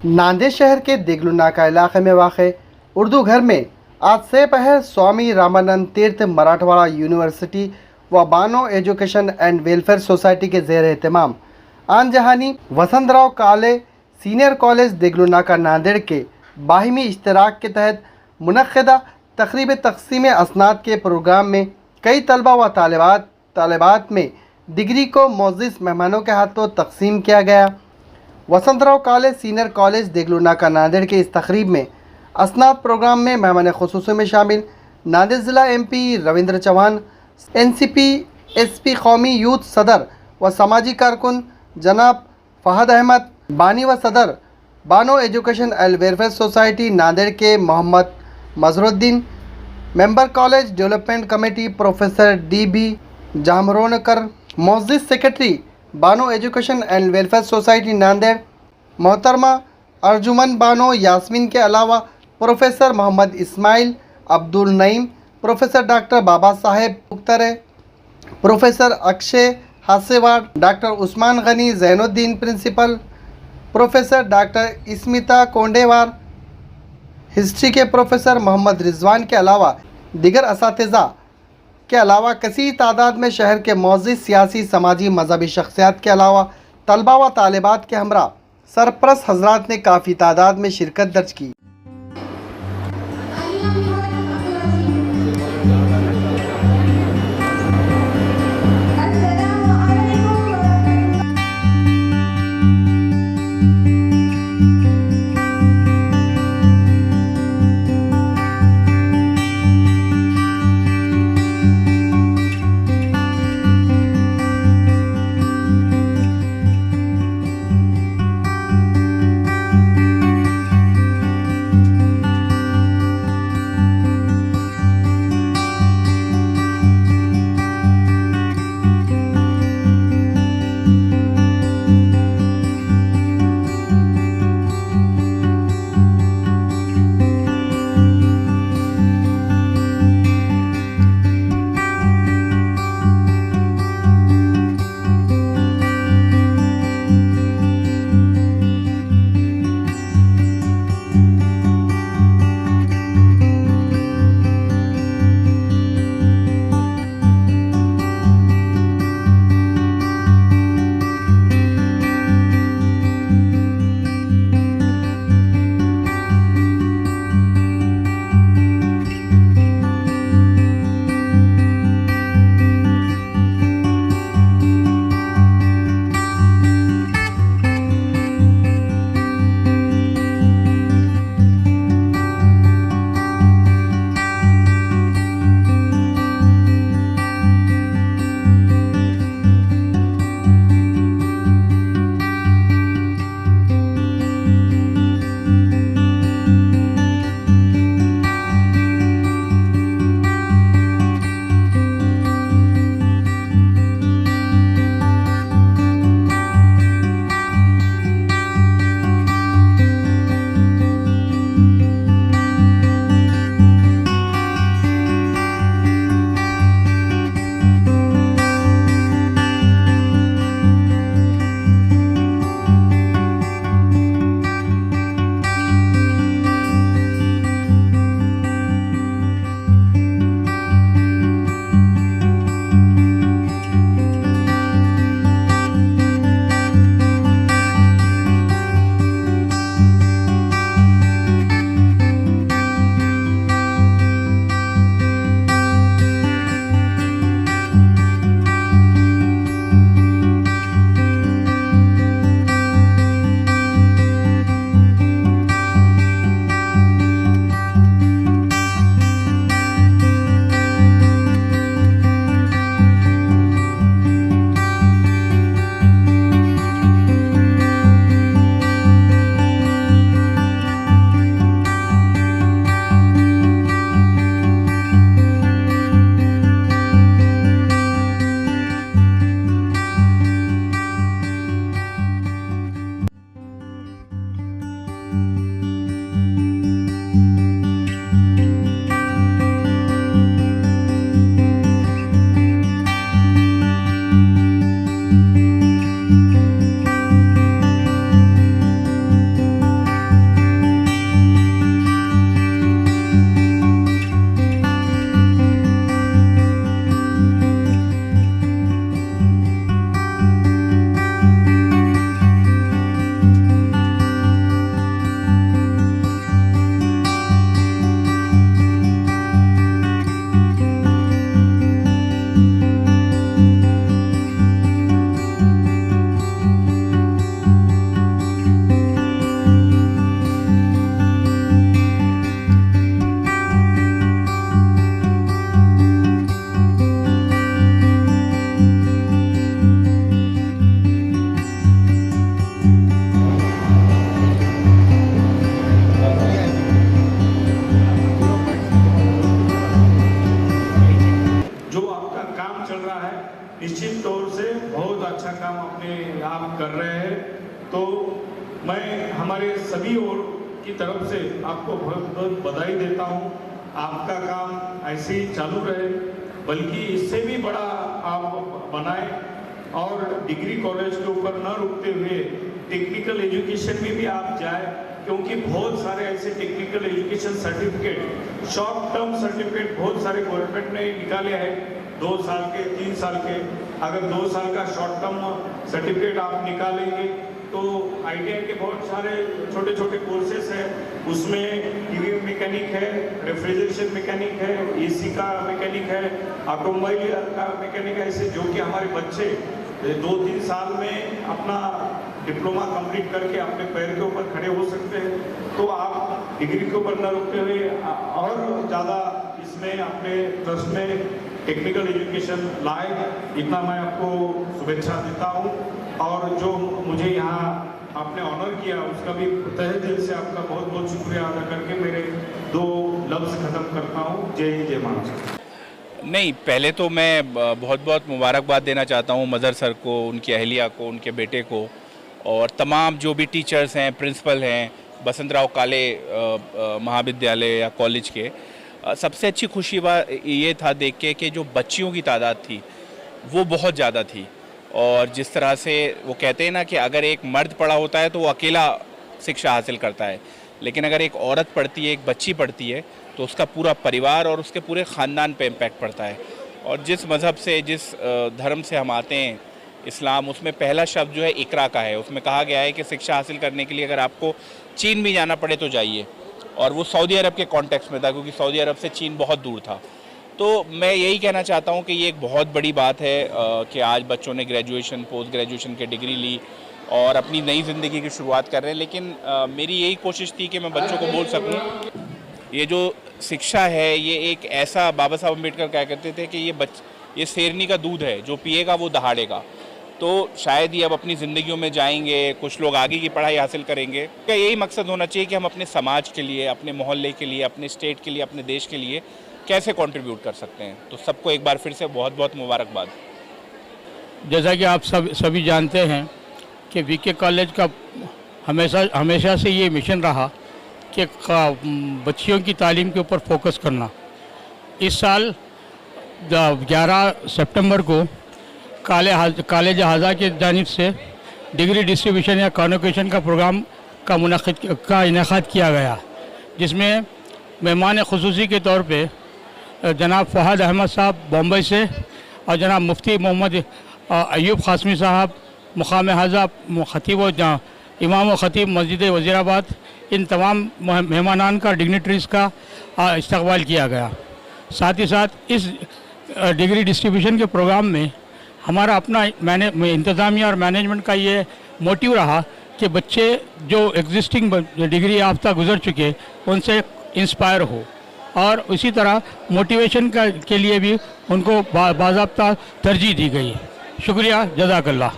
नांदेड़ शहर के देगलू नाका इलाके में वाक़ उर्दू घर में आज से पहर स्वामी रामानंद तीर्थ मराठवाड़ा यूनिवर्सिटी व Bano education and welfare society के ज़ेर एहतमाम आन जहानी वसंतराव काले सीनियर कॉलेज देगलू नाका नांदेड़ के बाहिमी इश्तराक के तहत मुनक़्क़दा तक़रीब तक़सीम असनाद के प्रोग्राम में कई तलबा व तालिबात में डिग्री को मोअज़्ज़िज़ मेहमानों के हाथों तकसीम किया गया। वसंतराव काले सीनियर कॉलेज देगलू नाका नांदेड़ के इस तकरीब में असनाद प्रोग्राम में मेहमान ख़ुसूसी में शामिल नांदेड़ ज़िला MP Ravindra Chauhan, NCP SP कौमी यूथ सदर व समाजी कारकुन जनाब फ़हद अहमद, बानी व सदर Bano education and welfare society Nanded के Mohammed Mazruddin, member college development committee professor DB Jamronkar, मोअज़्ज़िज़ secretary Bano education and welfare society Nanded मोहतरमा अर्जुमन बानो यास्मीन के अलावा professor Mohammed Ismail, Abdul Naeem, professor doctor Baba Saheb Mukhtare, professor Akshay Hasewad, doctor Usman Gani Zainuddin principal, professor doctor Smita Kondewar, history के प्रोफेसर मोहम्मद रिजवान के अलावा दिगर असातिज़ा के अलावा कसी तादाद में शहर के मोअज़्ज़िज़ सियासी समाजी मजहबी शख्सियात के अलावा तलबा व तालिबात के हमरा सरप्रस्त हजरात ने काफ़ी तादाद में शिरकत दर्ज की। रहे हैं। तो मैं हमारे सभी ओर की तरफ से आपको बहुत बहुत बधाई देता हूँ। आपका काम ऐसे ही चालू रहे, बल्कि इससे भी बड़ा आप बनाएं और डिग्री कॉलेज के ऊपर न रुकते हुए टेक्निकल एजुकेशन में भी आप जाए, क्योंकि बहुत सारे ऐसे technical education certificate, short term certificate बहुत सारे गवर्नमेंट ने निकाले हैं, 2 साल के 3 साल के। अगर 2 साल का शॉर्ट टर्म सर्टिफिकेट आप निकालेंगे तो ITI के बहुत सारे छोटे छोटे कोर्सेस हैं, उसमें टीवी मैकेनिक है, रेफ्रिजरेशन मैकेनिक है, AC का मैकेनिक है, ऑटोमोबाइल का मैकेनिक है, ऐसे जो कि हमारे बच्चे 2-3 साल में अपना डिप्लोमा कंप्लीट करके अपने पैर के ऊपर खड़े हो सकते हैं। तो आप डिग्री के ऊपर न रुकते हुए और ज़्यादा इसमें अपने ट्रस्ट में टेक्निकल एजुकेशन लाए, इतना मैं आपको शुभेच्छा देता हूँ। और जो मुझे यहाँ आपने ऑनर किया उसका भी तहे दिल से आपका बहुत बहुत शुक्रिया अदा करके मेरे 2 लफ्ज़ ख़त्म करता हूँ। जय हिंद, जय महाराष्ट्र। नहीं, पहले तो मैं बहुत बहुत मुबारकबाद देना चाहता हूँ मदर सर को, उनकी अहलिया को, उनके बेटे को, और तमाम जो भी टीचर्स हैं, प्रिंसिपल हैं बसंतराव काले महाविद्यालय या कॉलेज के। सबसे अच्छी खुशी बात ये था देख के कि जो बच्चियों की तादाद थी वो बहुत ज़्यादा थी, और जिस तरह से वो कहते हैं ना कि अगर एक मर्द पढ़ा होता है तो वो अकेला शिक्षा हासिल करता है, लेकिन अगर एक औरत पढ़ती है, एक बच्ची पढ़ती है, तो उसका पूरा परिवार और उसके पूरे ख़ानदान पे इम्पैक्ट पड़ता है। और जिस मज़हब से, जिस धर्म से हम आते हैं, इस्लाम, उसमें पहला शब्द जो है इकरा का है। उसमें कहा गया है कि शिक्षा हासिल करने के लिए अगर आपको चीन भी जाना पड़े तो जाइए, और वो सऊदी अरब के कॉन्टेक्स्ट में था, क्योंकि सऊदी अरब से चीन बहुत दूर था। तो मैं यही कहना चाहता हूँ कि ये एक बहुत बड़ी बात है कि आज बच्चों ने ग्रेजुएशन, पोस्ट ग्रेजुएशन की डिग्री ली और अपनी नई ज़िंदगी की शुरुआत कर रहे हैं। लेकिन मेरी यही कोशिश थी कि मैं बच्चों को बोल सकूँ, ये जो शिक्षा है ये एक ऐसा, बाबा साहब अम्बेडकर क्या कहते थे कि ये शेरनी का दूध है, जो पिएगा वो दहाड़ेगा। तो शायद ये अब अपनी ज़िंदगियों में जाएंगे, कुछ लोग आगे की पढ़ाई हासिल करेंगे। क्या यही मकसद होना चाहिए कि हम अपने समाज के लिए, अपने मोहल्ले के लिए, अपने स्टेट के लिए, अपने देश के लिए कैसे कंट्रीब्यूट कर सकते हैं। तो सबको एक बार फिर से बहुत बहुत मुबारकबाद। जैसा कि आप सभी जानते हैं कि VK कॉलेज का हमेशा से ये मिशन रहा कि बच्चियों की तालीम के ऊपर फोकस करना। इस साल 11 सितंबर को कॉलेज हाजा की जानिब से डिग्री डिस्ट्रीब्यूशन या कॉन्वोकेशन का प्रोग्राम का इनेकाद किया गया, जिसमें मेहमान ख़ुसूसी के तौर पे जनाब फ़हद अहमद साहब बम्बई से और जनाब मुफ्ती मोहम्मद अयूब क़ासमी साहब मुक़ाम हाजा ख़तीब व इमाम व ख़तीब मस्जिद वज़ीराबाद, इन तमाम मेहमानान का, डिग्निटरीज़ का इस्तक़बाल किया गया। साथ ही साथ इस डिग्री डिस्ट्रीब्यूशन के प्रोग्राम में हमारा अपना इंतज़ामिया और मैनेजमेंट का ये मोटिव रहा कि बच्चे जो एग्जिस्टिंग डिग्री याफ्ता गुजर चुके उनसे इंस्पायर हो, और इसी तरह मोटिवेशन के लिए भी उनको बाज़ाब्ता तरजीह दी गई। शुक्रिया, जज़ाकल्लाह।